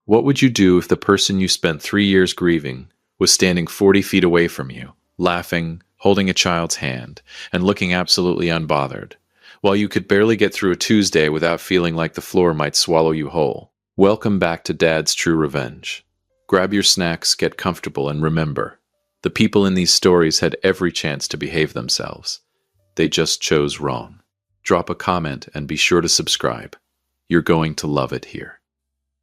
What would you do if the person you spent 3 years grieving was standing 40 feet away from you, laughing, holding a child's hand, and looking absolutely unbothered, while you could barely get through a Tuesday without feeling like the floor might swallow you whole? Welcome back to Dad's True Revenge. Grab your snacks, get comfortable, and remember, the people in these stories had every chance to behave themselves. They just chose wrong. Drop a comment and be sure to subscribe. You're going to love it here.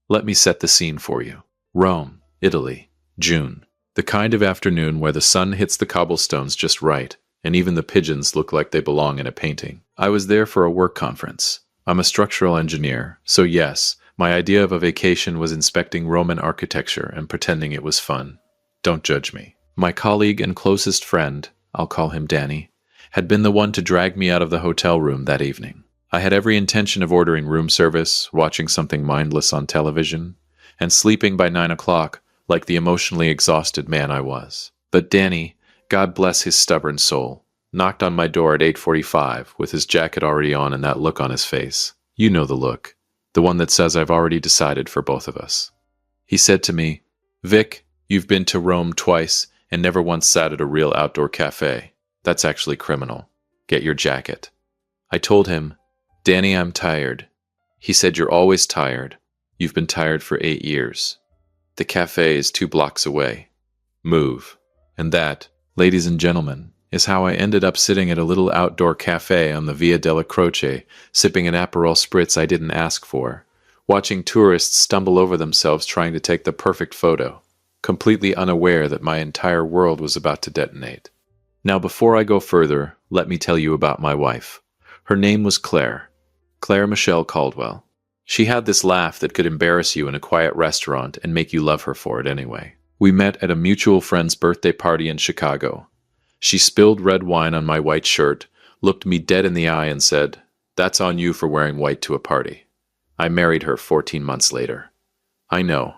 Let me set the scene for you. Rome, Italy, June. The kind of afternoon where the sun hits the cobblestones just right, and even the pigeons look like they belong in a painting. I was there for a work conference. I'm a structural engineer, so yes, my idea of a vacation was inspecting Roman architecture and pretending it was fun. Don't judge me. My colleague and closest friend, I'll call him Danny, had been the one to drag me out of the hotel room that evening. I had every intention of ordering room service, watching something mindless on television, and sleeping by 9 o'clock like the emotionally exhausted man I was. But Danny, God bless his stubborn soul, knocked on my door at 8:45 with his jacket already on and that look on his face. You know the look. The one that says I've already decided for both of us. He said to me, "Vic, you've been to Rome twice and never once sat at a real outdoor cafe. That's actually criminal. Get your jacket." I told him, "Danny, I'm tired." He said, "You're always tired. You've been tired for 8 years. The cafe is 2 blocks away. Move." And that, ladies and gentlemen, is how I ended up sitting at a little outdoor cafe on the Via della Croce, sipping an Aperol Spritz I didn't ask for, watching tourists stumble over themselves trying to take the perfect photo, completely unaware that my entire world was about to detonate. Now, before I go further, let me tell you about my wife. Her name was Claire Michelle Caldwell. She had this laugh that could embarrass you in a quiet restaurant and make you love her for it anyway. We met at a mutual friend's birthday party in Chicago. She spilled red wine on my white shirt, looked me dead in the eye and said, "That's on you for wearing white to a party." I married her 14 months later. I know.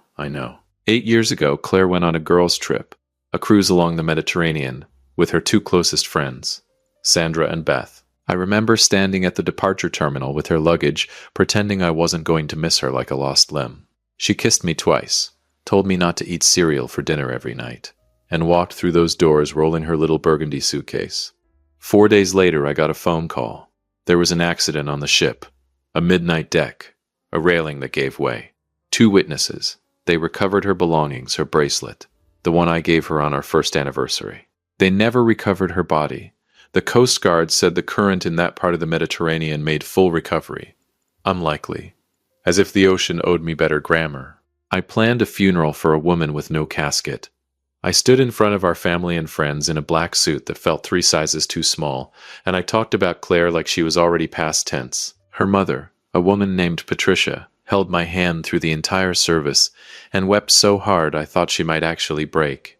8 years ago, Claire went on a girls' trip, a cruise along the Mediterranean, with her 2 closest friends, Sandra and Beth. I remember standing at the departure terminal with her luggage, pretending I wasn't going to miss her like a lost limb. She kissed me twice, told me not to eat cereal for dinner every night, and walked through those doors rolling her little burgundy suitcase. 4 days later, I got a phone call. There was an accident on the ship, a midnight deck, a railing that gave way. 2 witnesses. They recovered her belongings, her bracelet, the one I gave her on our first anniversary. They never recovered her body. The Coast Guard said the current in that part of the Mediterranean made full recovery. Unlikely. As if the ocean owed me better grammar. I planned a funeral for a woman with no casket. I stood in front of our family and friends in a black suit that felt 3 sizes too small, and I talked about Claire like she was already past tense. Her mother, a woman named Patricia, held my hand through the entire service and wept so hard I thought she might actually break.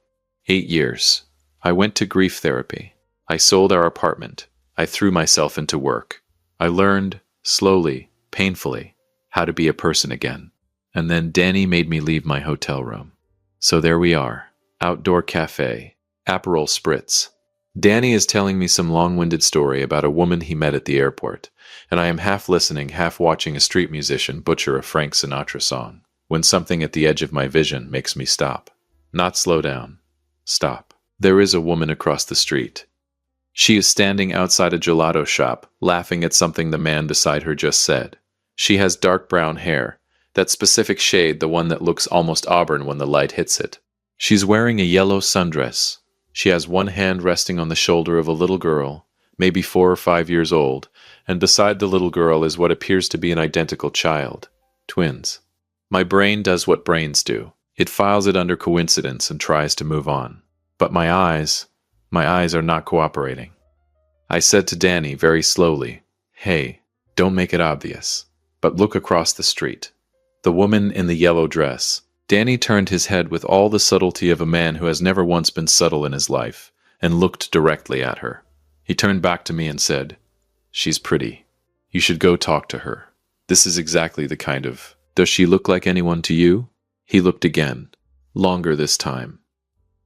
8 years. I went to grief therapy. I sold our apartment. I threw myself into work. I learned, slowly, painfully, how to be a person again. And then Danny made me leave my hotel room. So there we are. Outdoor cafe. Aperol Spritz. Danny is telling me some long-winded story about a woman he met at the airport, and I am half listening, half watching a street musician butcher a Frank Sinatra song, when something at the edge of my vision makes me stop. Not slow down. Stop. There is a woman across the street. She is standing outside a gelato shop, laughing at something the man beside her just said. She has dark brown hair, that specific shade, the one that looks almost auburn when the light hits it. She's wearing a yellow sundress. She has one hand resting on the shoulder of a little girl, maybe 4 or 5 years old, and beside the little girl is what appears to be an identical child. Twins. My brain does what brains do. It files it under coincidence and tries to move on. But my eyes are not cooperating. I said to Danny very slowly, "Hey, don't make it obvious, but look across the street." The woman in the yellow dress. Danny turned his head with all the subtlety of a man who has never once been subtle in his life, and looked directly at her. He turned back to me and said, "She's pretty. You should go talk to her. This is exactly the kind of... Does she look like anyone to you?" He looked again, longer this time,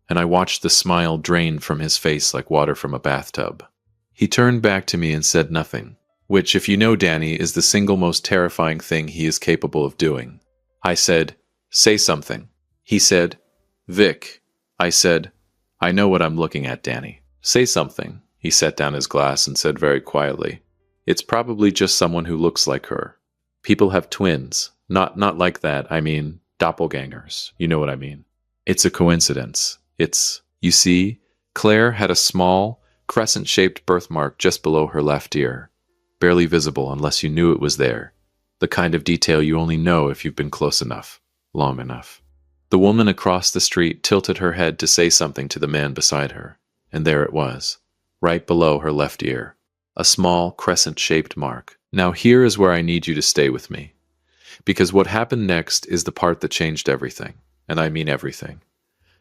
and I watched the smile drain from his face like water from a bathtub. He turned back to me and said nothing, which, if you know Danny, is the single most terrifying thing he is capable of doing. I said, Say something. He said, Vic. I said, I know what I'm looking at, Danny. Say something. He set down his glass and said very quietly, It's probably just someone who looks like her. People have twins. Not like that. I mean, doppelgangers. You know what I mean. It's a coincidence. You see, Claire had a small, crescent-shaped birthmark just below her left ear. Barely visible unless you knew it was there. The kind of detail you only know if you've been close enough, long enough. The woman across the street tilted her head to say something to the man beside her, and there it was, right below her left ear. A small, crescent-shaped mark. Now here is where I need you to stay with me. Because what happened next is the part that changed everything. And I mean everything.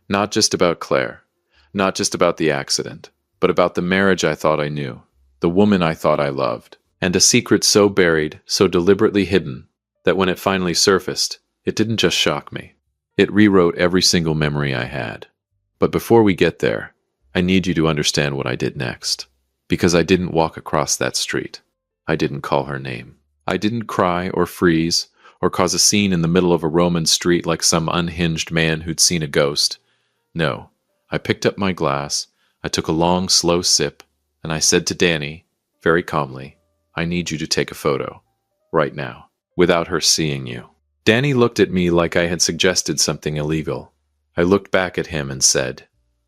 Not just about Claire. Not just about the accident. But about the marriage I thought I knew. The woman I thought I loved. And a secret so buried, so deliberately hidden, that when it finally surfaced, it didn't just shock me. It rewrote every single memory I had. But before we get there, I need you to understand what I did next. Because I didn't walk across that street. I didn't call her name. I didn't cry or freeze or cause a scene in the middle of a Roman street like some unhinged man who'd seen a ghost. No, I picked up my glass, I took a long, slow sip, and I said to Danny, very calmly, I need you to take a photo. Right now. Without her seeing you. Danny looked at me like I had suggested something illegal. I looked back at him and said,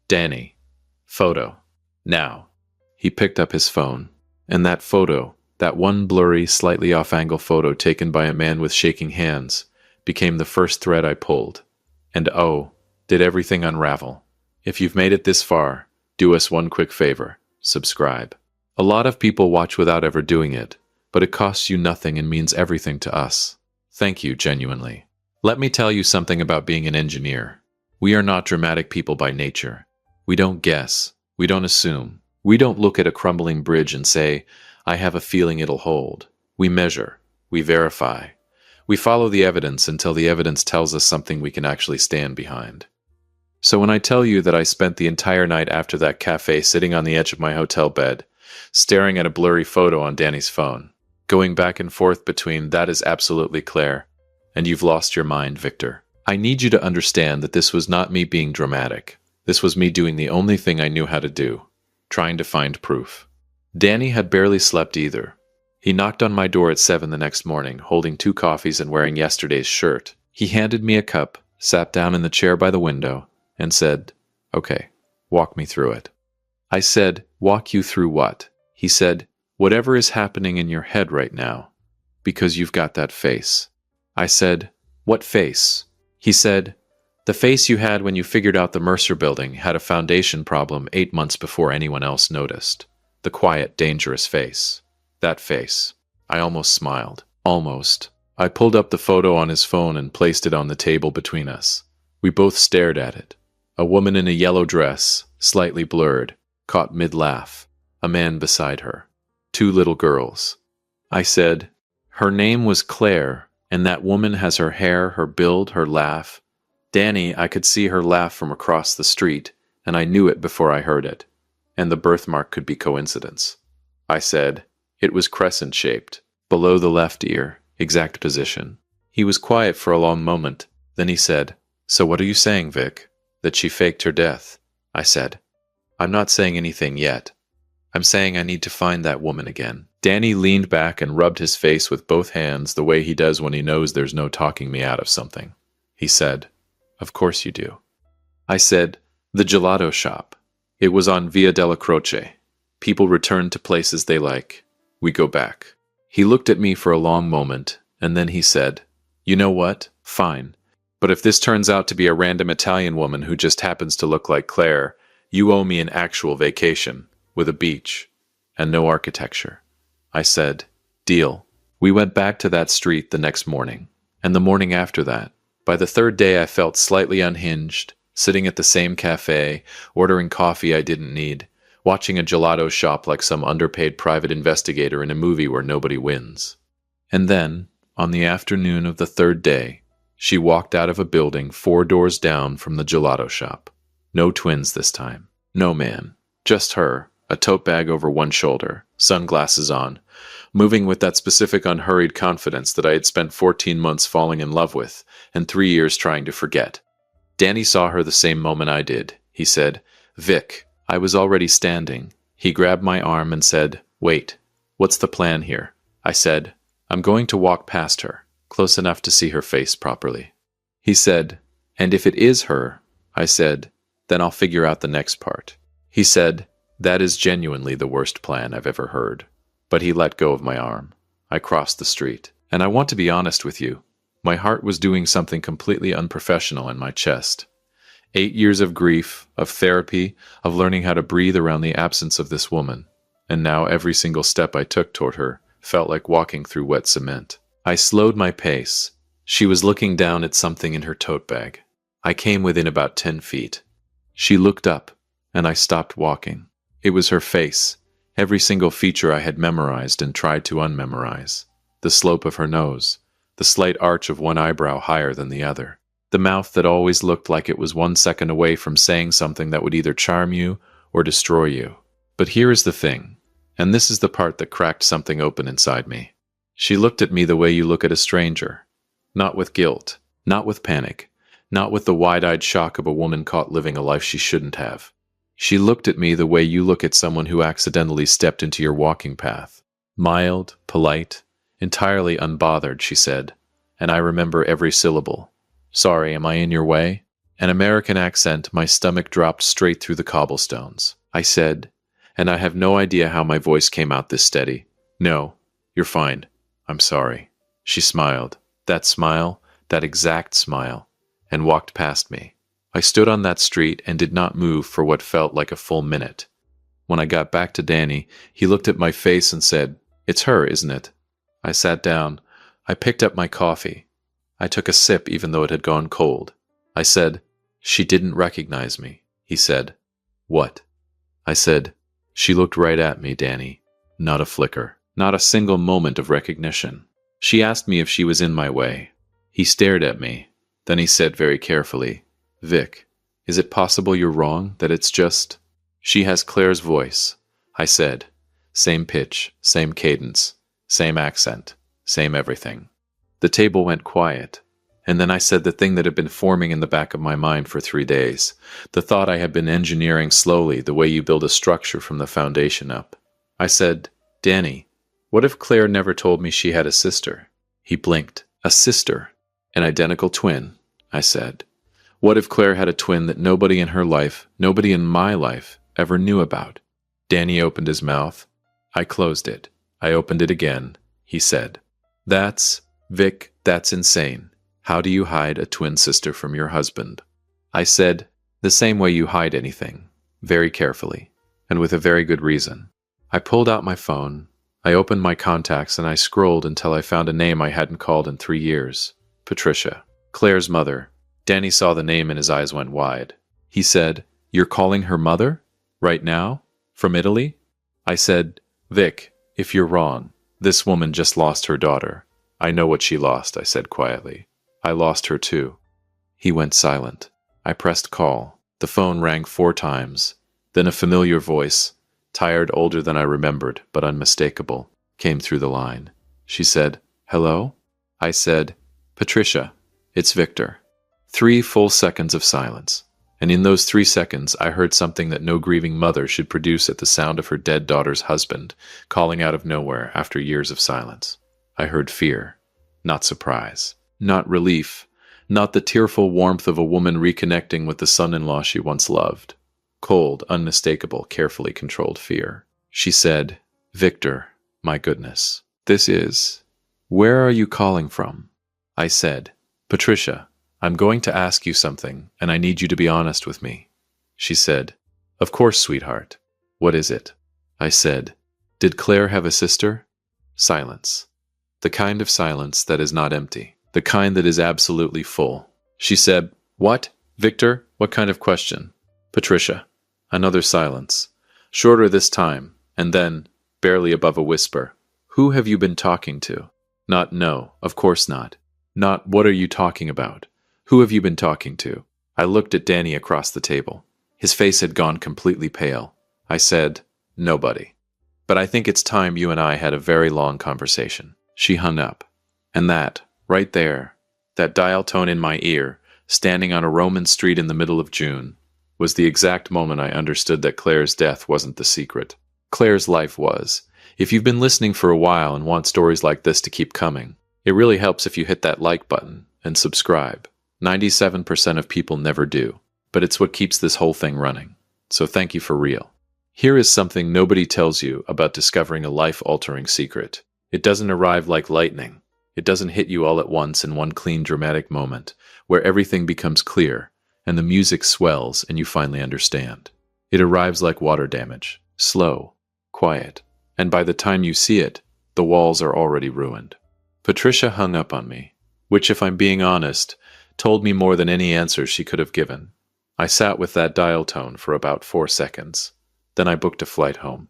Danny, photo. Now. He picked up his phone, and that photo, that one blurry, slightly off-angle photo taken by a man with shaking hands, became the first thread I pulled. And oh, did everything unravel. If you've made it this far, do us one quick favor. Subscribe. A lot of people watch without ever doing it, but it costs you nothing and means everything to us. Thank you, genuinely. Let me tell you something about being an engineer. We are not dramatic people by nature. We don't guess. We don't assume. We don't look at a crumbling bridge and say, I have a feeling it'll hold. We measure. We verify. We follow the evidence until the evidence tells us something we can actually stand behind. So when I tell you that I spent the entire night after that cafe sitting on the edge of my hotel bed, staring at a blurry photo on Danny's phone, going back and forth between that is absolutely Claire, and you've lost your mind, Victor. I need you to understand that this was not me being dramatic. This was me doing the only thing I knew how to do. Trying to find proof. Danny had barely slept either. He knocked on my door at 7 the next morning, holding 2 coffees and wearing yesterday's shirt. He handed me a cup, sat down in the chair by the window, and said, Okay, walk me through it. I said, walk you through what? He said, whatever is happening in your head right now, because you've got that face. I said, what face? He said, the face you had when you figured out the Mercer building had a foundation problem 8 months before anyone else noticed. The quiet, dangerous face. That face. I almost smiled. Almost. I pulled up the photo on his phone and placed it on the table between us. We both stared at it. A woman in a yellow dress, slightly blurred, caught mid-laugh. A man beside her. 2 little girls. I said, her name was Claire, and that woman has her hair, her build, her laugh. Danny, I could see her laugh from across the street, and I knew it before I heard it. And the birthmark could be coincidence. I said, it was crescent-shaped, below the left ear, exact position. He was quiet for a long moment. Then he said, so what are you saying, Vic? That she faked her death? I said, I'm not saying anything yet. I'm saying I need to find that woman again. Danny leaned back and rubbed his face with both hands the way he does when he knows there's no talking me out of something. He said, of course you do. I said, the gelato shop. It was on Via della Croce. People return to places they like. We go back. He looked at me for a long moment, and then he said, you know what? Fine. But if this turns out to be a random Italian woman who just happens to look like Claire, you owe me an actual vacation, with a beach, and no architecture. I said, deal. We went back to that street the next morning, and the morning after that. By the 3rd day I felt slightly unhinged, sitting at the same cafe, ordering coffee I didn't need, watching a gelato shop like some underpaid private investigator in a movie where nobody wins. And then, on the afternoon of the 3rd day, she walked out of a building 4 doors down from the gelato shop. No twins this time. No man. Just her, a tote bag over one shoulder, sunglasses on, moving with that specific unhurried confidence that I had spent 14 months falling in love with and 3 years trying to forget. Danny saw her the same moment I did. He said, "Vic." I was already standing. He grabbed my arm and said, "Wait, what's the plan here?" I said, "I'm going to walk past her, close enough to see her face properly." He said, "And if it is her," I said, "then I'll figure out the next part." He said, "That is genuinely the worst plan I've ever heard." But he let go of my arm. I crossed the street. And I want to be honest with you. My heart was doing something completely unprofessional in my chest. 8 years of grief, of therapy, of learning how to breathe around the absence of this woman. And now every single step I took toward her felt like walking through wet cement. I slowed my pace. She was looking down at something in her tote bag. I came within about 10 feet. She looked up, and I stopped walking. It was her face, every single feature I had memorized and tried to unmemorize. The slope of her nose, the slight arch of one eyebrow higher than the other, the mouth that always looked like it was 1 second away from saying something that would either charm you or destroy you. But here is the thing, and this is the part that cracked something open inside me. She looked at me the way you look at a stranger. Not with guilt, not with panic, not with the wide-eyed shock of a woman caught living a life she shouldn't have. She looked at me the way you look at someone who accidentally stepped into your walking path. Mild, polite, entirely unbothered, she said, and I remember every syllable. "Sorry, am I in your way?" An American accent, my stomach dropped straight through the cobblestones. I said, and I have no idea how my voice came out this steady. "No, you're fine. I'm sorry." She smiled. That smile, that exact smile, and walked past me. I stood on that street and did not move for what felt like a full minute. When I got back to Danny, he looked at my face and said, "It's her, isn't it?" I sat down. I picked up my coffee. I took a sip even though it had gone cold. I said, "She didn't recognize me." He said, "What?" I said, "She looked right at me, Danny. Not a flicker. Not a single moment of recognition. She asked me if she was in my way." He stared at me. Then he said very carefully, "Vic, is it possible you're wrong, that it's just—" "She has Claire's voice," I said. Same pitch, same cadence, same accent, same everything. The table went quiet, and then I said the thing that had been forming in the back of my mind for 3 days, the thought I had been engineering slowly, the way you build a structure from the foundation up. I said, "Danny, what if Claire never told me she had a sister?" He blinked. "A sister? An identical twin?" I said. "What if Claire had a twin that nobody in her life, nobody in my life, ever knew about?" Danny opened his mouth. I closed it. I opened it again. He said, Vic, that's insane. How do you hide a twin sister from your husband?" I said, "The same way you hide anything. Very carefully. And with a very good reason." I pulled out my phone. I opened my contacts and I scrolled until I found a name I hadn't called in 3 years. Patricia. Claire's mother. Danny saw the name and his eyes went wide. He said, "You're calling her mother? Right now? From Italy?" I said, "Vic, if you're wrong, this woman just lost her daughter. I know what she lost," I said quietly. "I lost her too." He went silent. I pressed call. The phone rang 4 times. Then a familiar voice, tired, older than I remembered, but unmistakable, came through the line. She said, "Hello?" I said, "Patricia, it's Victor." 3 full seconds of silence. And in those 3 seconds, I heard something that no grieving mother should produce at the sound of her dead daughter's husband, calling out of nowhere after years of silence. I heard fear, not surprise, not relief, not the tearful warmth of a woman reconnecting with the son-in-law she once loved. Cold, unmistakable, carefully controlled fear. She said, "Victor, my goodness, this is... Where are you calling from?" I said, "Patricia, I'm going to ask you something, and I need you to be honest with me." She said, "Of course, sweetheart. What is it?" I said, "Did Claire have a sister?" Silence. The kind of silence that is not empty. The kind that is absolutely full. She said, "What? Victor, what kind of question?" "Patricia." Another silence. Shorter this time, and then, barely above a whisper, "Who have you been talking to?" Not no, of course not. Not what are you talking about? Who have you been talking to? I looked at Danny across the table. His face had gone completely pale. I said, Nobody. But I think it's time you and I had a very long conversation. She hung up. And that, right there, that dial tone in my ear, standing on a Roman street in the middle of June, was the exact moment I understood that Claire's death wasn't the secret. Claire's life was. If you've been listening for a while and want stories like this to keep coming, it really helps if you hit that like button and subscribe. 97% of people never do, but it's what keeps this whole thing running. So thank you for real. Here is something nobody tells you about discovering a life-altering secret. It doesn't arrive like lightning. It doesn't hit you all at once in one clean, dramatic moment, where everything becomes clear, and the music swells and you finally understand. It arrives like water damage, slow, quiet, and by the time you see it, the walls are already ruined. Patricia hung up on me, which, if I'm being honest, told me more than any answer she could have given. I sat with that dial tone for about 4 seconds. Then I booked a flight home.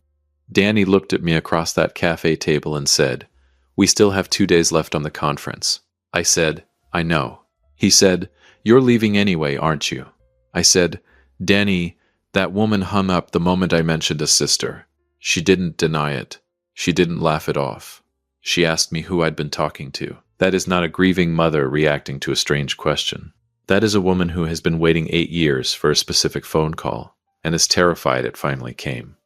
Danny looked at me across that cafe table and said, "We still have 2 days left on the conference." I said, "I know." He said, "You're leaving anyway, aren't you?" I said, "Danny, that woman hung up the moment I mentioned a sister. She didn't deny it. She didn't laugh it off. She asked me who I'd been talking to. That is not a grieving mother reacting to a strange question. That is a woman who has been waiting 8 years for a specific phone call, and is terrified it finally came."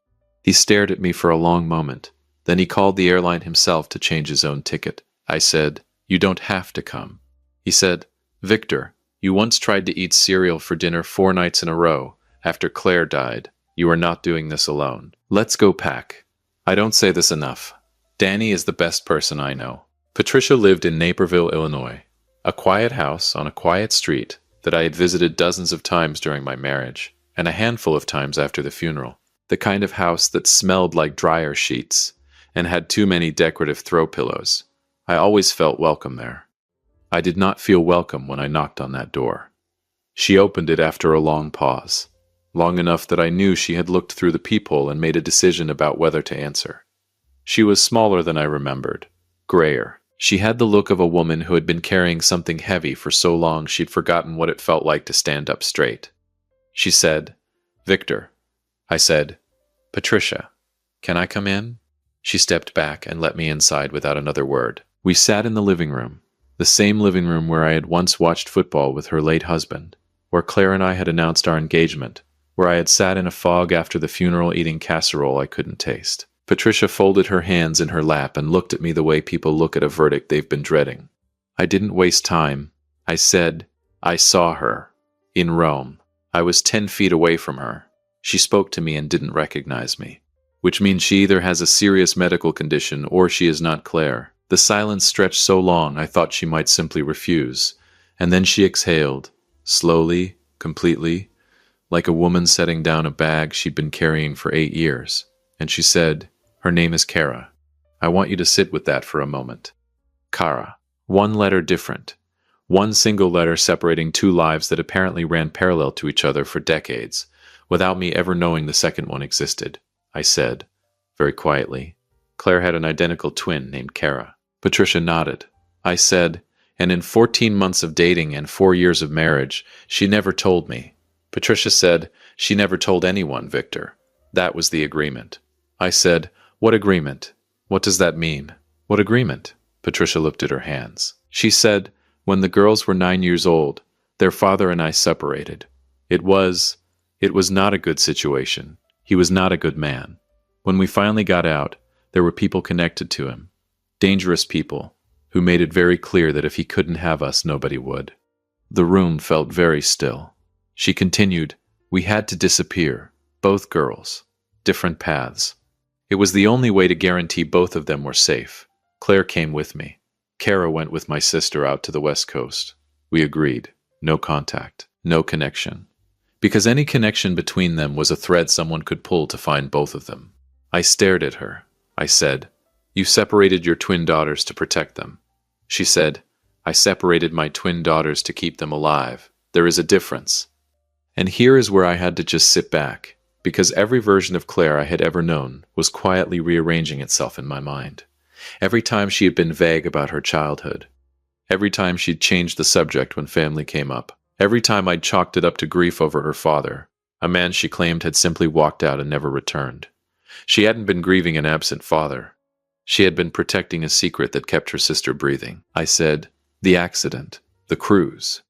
He stared at me for a long moment. Then he called the airline himself to change his own ticket. I said, "You don't have to come." He said, "Victor, you once tried to eat cereal for dinner 4 nights in a row after Claire died. You are not doing this alone. Let's go pack." I don't say this enough. Danny is the best person I know. Patricia lived in Naperville, Illinois, a quiet house on a quiet street that I had visited dozens of times during my marriage, and a handful of times after the funeral. The kind of house that smelled like dryer sheets and had too many decorative throw pillows. I always felt welcome there. I did not feel welcome when I knocked on that door. She opened it after a long pause, long enough that I knew she had looked through the peephole and made a decision about whether to answer. She was smaller than I remembered, grayer. She had the look of a woman who had been carrying something heavy for so long she'd forgotten what it felt like to stand up straight. She said, "Victor." I said, "Patricia, can I come in?" She stepped back and let me inside without another word. We sat in the living room, the same living room where I had once watched football with her late husband, where Claire and I had announced our engagement, where I had sat in a fog after the funeral eating casserole I couldn't taste. Patricia folded her hands in her lap and looked at me the way people look at a verdict they've been dreading. I didn't waste time. I said, "I saw her. In Rome. I was 10 feet away from her. She spoke to me and didn't recognize me. Which means she either has a serious medical condition or she is not Claire." The silence stretched so long I thought she might simply refuse. And then she exhaled, slowly, completely, like a woman setting down a bag she'd been carrying for 8 years. And she said, "Her name is Kara. I want you to sit with that for a moment." Kara. 1 letter different. 1 single letter separating 2 lives that apparently ran parallel to each other for decades, without me ever knowing the second one existed. I said, very quietly, "Claire had an identical twin named Kara." Patricia nodded. I said, "And in 14 months of dating and 4 years of marriage, she never told me." Patricia said, "She never told anyone, Victor. That was the agreement." I said, "What agreement? What does that mean?" "What agreement?" Patricia looked at her hands. She said, "When the girls were 9 years old, their father and I separated. It was not a good situation. He was not a good man. When we finally got out, there were people connected to him. Dangerous people, who made it very clear that if he couldn't have us, nobody would." The room felt very still. She continued, "We had to disappear, both girls, different paths. It was the only way to guarantee both of them were safe. Claire came with me. Kara went with my sister out to the West Coast. We agreed. No contact. No connection. Because any connection between them was a thread someone could pull to find both of them." I stared at her. I said, "You separated your twin daughters to protect them." She said, "I separated my twin daughters to keep them alive. There is a difference." And here is where I had to just sit back, because every version of Claire I had ever known was quietly rearranging itself in my mind. Every time she had been vague about her childhood. Every time she'd changed the subject when family came up. Every time I'd chalked it up to grief over her father, a man she claimed had simply walked out and never returned. She hadn't been grieving an absent father. She had been protecting a secret that kept her sister breathing. I said, "The accident. The cruise."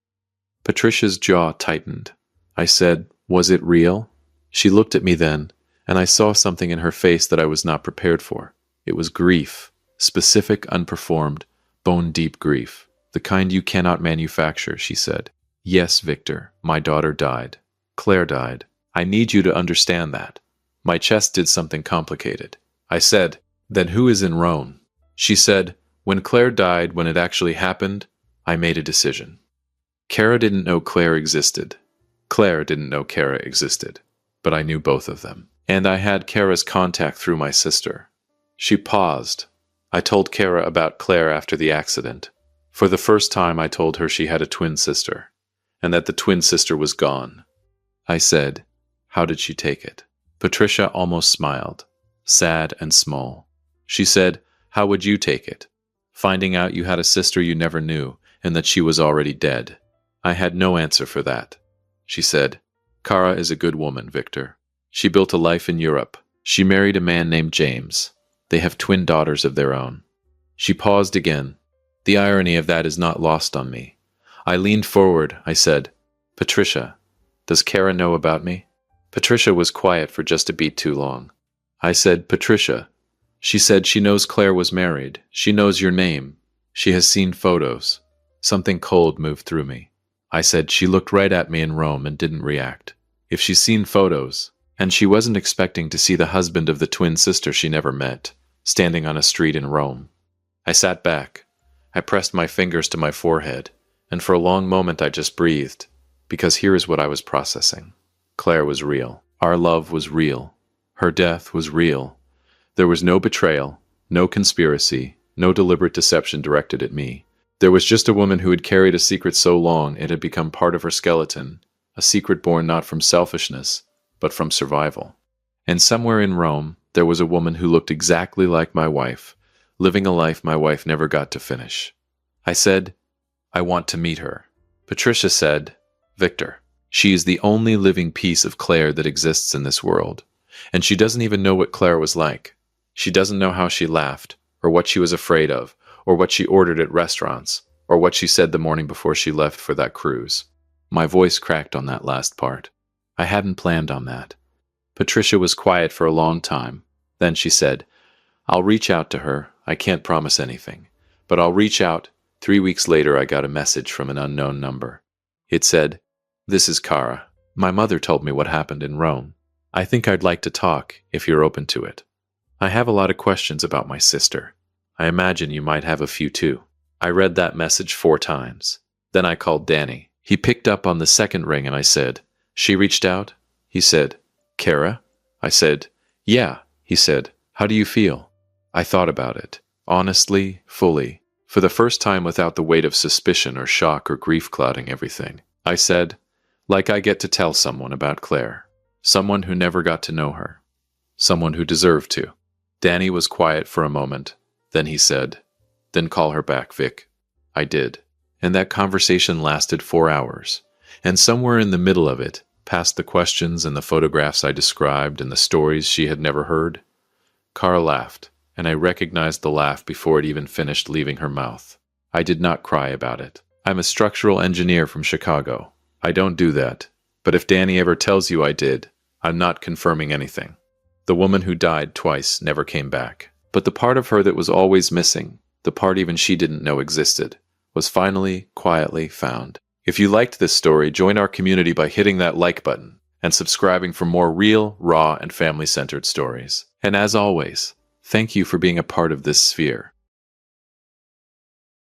Patricia's jaw tightened. I said, "Was it real?" She looked at me then, and I saw something in her face that I was not prepared for. It was grief, specific, unperformed, bone-deep grief, the kind you cannot manufacture, she said. "Yes, Victor, my daughter died. Claire died. I need you to understand that." My chest did something complicated. I said, "Then who is in Rome?" She said, "When Claire died, when it actually happened, I made a decision." Kara didn't know Claire existed. Claire didn't know Kara existed. But I knew both of them. And I had Kara's contact through my sister. She paused. I told Kara about Claire after the accident. For the first time, I told her she had a twin sister, and that the twin sister was gone. I said, "How did she take it?" Patricia almost smiled, sad and small. She said, "How would you take it? Finding out you had a sister you never knew, and that she was already dead." I had no answer for that. She said, "Kara is a good woman, Victor. She built a life in Europe. She married a man named James. They have twin daughters of their own." She paused again. The irony of that is not lost on me. I leaned forward. I said, "Patricia, does Kara know about me?" Patricia was quiet for just a beat too long. I said, "Patricia." She said she knows Claire was married. She knows your name. She has seen photos. Something cold moved through me. I said she looked right at me in Rome and didn't react. If she's seen photos, and she wasn't expecting to see the husband of the twin sister she never met, standing on a street in Rome. I sat back. I pressed my fingers to my forehead, and for a long moment I just breathed, because here is what I was processing. Claire was real. Our love was real. Her death was real. There was no betrayal, no conspiracy, no deliberate deception directed at me. There was just a woman who had carried a secret so long it had become part of her skeleton, a secret born not from selfishness, but from survival. And somewhere in Rome, there was a woman who looked exactly like my wife, living a life my wife never got to finish. I said, "I want to meet her." Patricia said, "Victor, she is the only living piece of Claire that exists in this world, and she doesn't even know what Claire was like. She doesn't know how she laughed, or what she was afraid of, or what she ordered at restaurants, or what she said the morning before she left for that cruise." My voice cracked on that last part. I hadn't planned on that. Patricia was quiet for a long time. Then she said, "I'll reach out to her. I can't promise anything, but I'll reach out." 3 weeks later, I got a message from an unknown number. It said, "This is Kara. My mother told me what happened in Rome. I think I'd like to talk, if you're open to it. I have a lot of questions about my sister. I imagine you might have a few too." I read that message 4 times. Then I called Danny. He picked up on the second ring and I said, "She reached out?" He said, "Kara?" I said, "Yeah." He said, "How do you feel?" I thought about it, honestly, fully, for the first time without the weight of suspicion or shock or grief clouding everything. I said, "Like I get to tell someone about Claire. Someone who never got to know her. Someone who deserved to." Danny was quiet for a moment. Then he said, "Then call her back, Vic." I did. And that conversation lasted 4 hours. And somewhere in the middle of it, past the questions and the photographs I described and the stories she had never heard, Kara laughed, and I recognized the laugh before it even finished leaving her mouth. I did not cry about it. I'm a structural engineer from Chicago. I don't do that. But if Danny ever tells you I did, I'm not confirming anything. The woman who died twice never came back. But the part of her that was always missing, the part even she didn't know existed, was finally, quietly found. If you liked this story, join our community by hitting that like button and subscribing for more real, raw, and family-centered stories. And as always, thank you for being a part of this sphere.